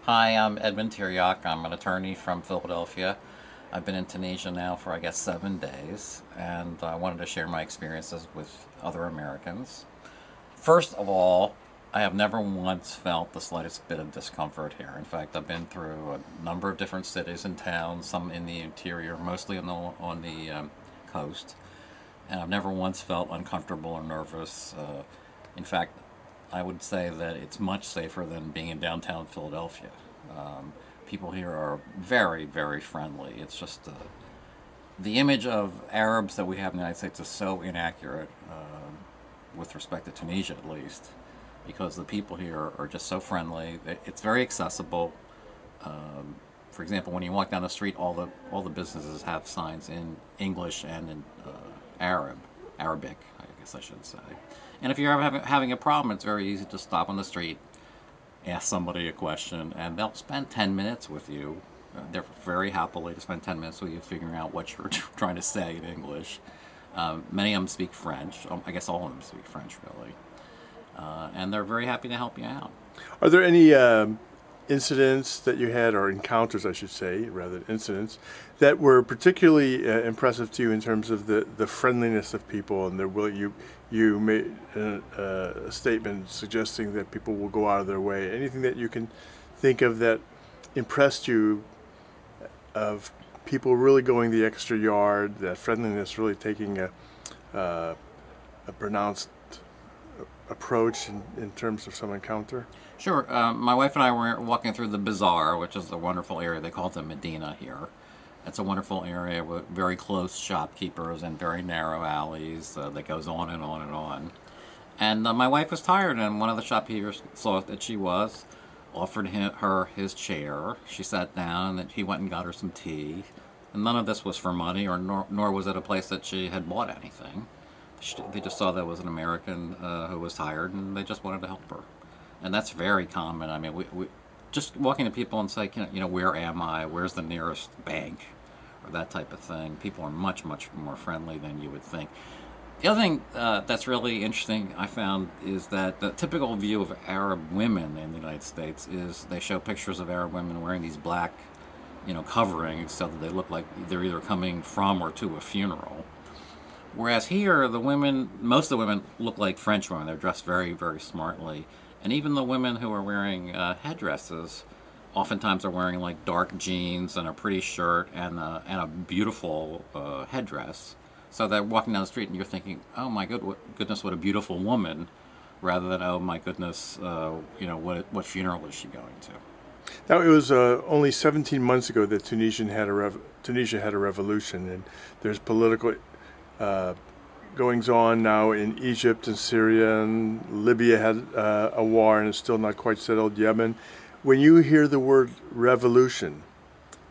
Hi, I'm Edmund Tiryak. I'm an attorney from Philadelphia. I've been in Tunisia now for, I guess, 7 days, and I wanted to share my experiences with other Americans. First of all, I have never once felt the slightest bit of discomfort here. In fact, I've been through a number of different cities and towns, some in the interior, mostly on the coast, and I've never once felt uncomfortable or nervous. In fact, I would say that it's much safer than being in downtown Philadelphia. Um, People here are very, very friendly. It's just the image of Arabs that we have in the United States is so inaccurate, with respect to Tunisia at least, because the people here are just so friendly. It's very accessible. For example, when you walk down the street, all the businesses have signs in English and in Arabic, I guess I should say. And if you're ever having a problem, it's very easy to stop on the street, ask somebody a question, and they'll spend 10 minutes with you. They're very happily to spend 10 minutes with you figuring out what you're trying to say in English. Many of them speak French. I guess all of them speak French, really. And they're very happy to help you out. Are there any incidents that you had, or encounters, I should say, rather than incidents, that were particularly impressive to you in terms of the friendliness of people and their will? You made a statement suggesting that people will go out of their way. Anything that you can think of that impressed you of people really going the extra yard, that friendliness really taking uh, a pronounced approach in terms of some encounter? Sure. My wife and I were walking through the bazaar, which is a wonderful area. They call it the Medina here. It's a wonderful area with very close shopkeepers and very narrow alleys that goes on and on and on. And my wife was tired, and one of the shopkeepers saw that she was, offered her his chair. She sat down, and he went and got her some tea. And none of this was for money, or nor was it a place that she had bought anything. They just saw that was an American who was tired, and they just wanted to help her. And that's very common. I mean, we just walking to people and say, where am I? Where's the nearest bank? Or that type of thing. People are much, much more friendly than you would think. The other thing that's really interesting I found is that the typical view of Arab women in the United States is they show pictures of Arab women wearing these black, coverings so that they look like they're either coming from or to a funeral. Whereas here, most of the women look like French women. They're dressed very, very smartly. And even the women who are wearing headdresses oftentimes are wearing like dark jeans and a pretty shirt and a beautiful headdress. So they're walking down the street and you're thinking, oh my goodness, what a beautiful woman, rather than, oh my goodness, what funeral is she going to? Now, it was only 17 months ago that Tunisia had a revolution, and there's political uh, goings on now in Egypt and Syria, and Libya had a war and is still not quite settled. Yemen. When you hear the word revolution,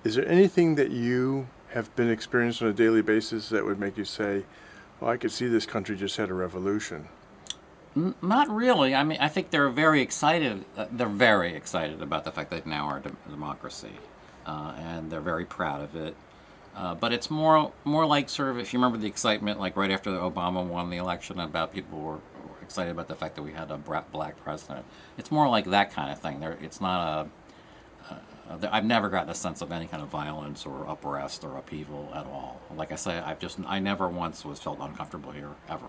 is there anything that you have been experiencing on a daily basis that would make you say, "Well, I could see this country just had a revolution"? Not really. I mean, I think they're very excited. They're very excited about the fact that now are a democracy, and they're very proud of it. But it's more like sort of, if you remember the excitement, like right after Obama won the election, about people were excited about the fact that we had a black president. It's more like that kind of thing. It's not I've never gotten a sense of any kind of violence or unrest or upheaval at all. Like I say, I never once was felt uncomfortable here ever.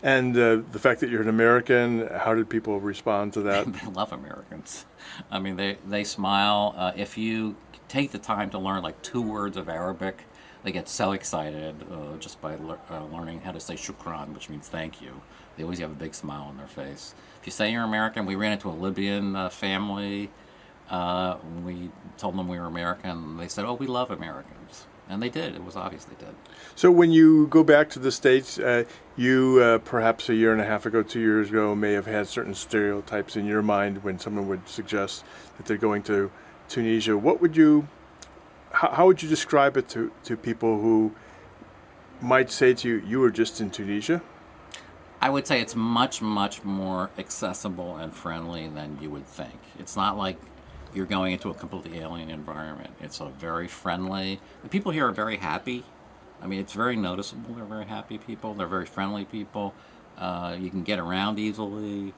And the fact that you're an American, how did people respond to that? They love Americans. I mean, they smile. If you take the time to learn like 2 words of Arabic, they get so excited just by learning how to say shukran, which means thank you. They always have a big smile on their face. If you say you're American, we ran into a Libyan family. We told them we were American. They said, "Oh, we love Americans," and they did. It was obvious they did. So when you go back to the States, you perhaps a year and a half ago, 2 years ago, may have had certain stereotypes in your mind when someone would suggest that they're going to Tunisia. How would you describe it to people who might say to you, you were just in Tunisia? I would say it's much, much more accessible and friendly than you would think. It's not like you're going into a completely alien environment. It's a very friendly. The people here are very happy. I mean, it's very noticeable. They're very happy people. They're very friendly people. You can get around easily.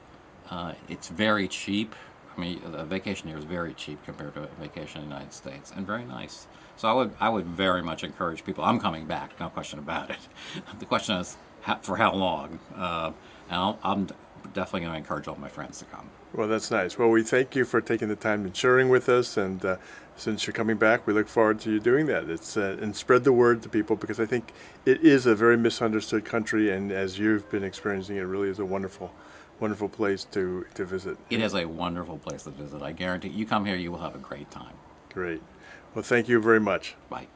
It's very cheap. I mean, a vacation here is very cheap compared to a vacation in the United States, and very nice. So I would very much encourage people. I'm coming back, no question about it. The question is for how long. And I'm definitely going to encourage all my friends to come. Well, that's nice. Well, we thank you for taking the time and sharing with us. And since you're coming back, we look forward to you doing that. It's and spread the word to people because I think it is a very misunderstood country, and as you've been experiencing, it really is a wonderful, wonderful place to visit. It is a wonderful place to visit. I guarantee you come here, you will have a great time. Great. Well, thank you very much. Bye.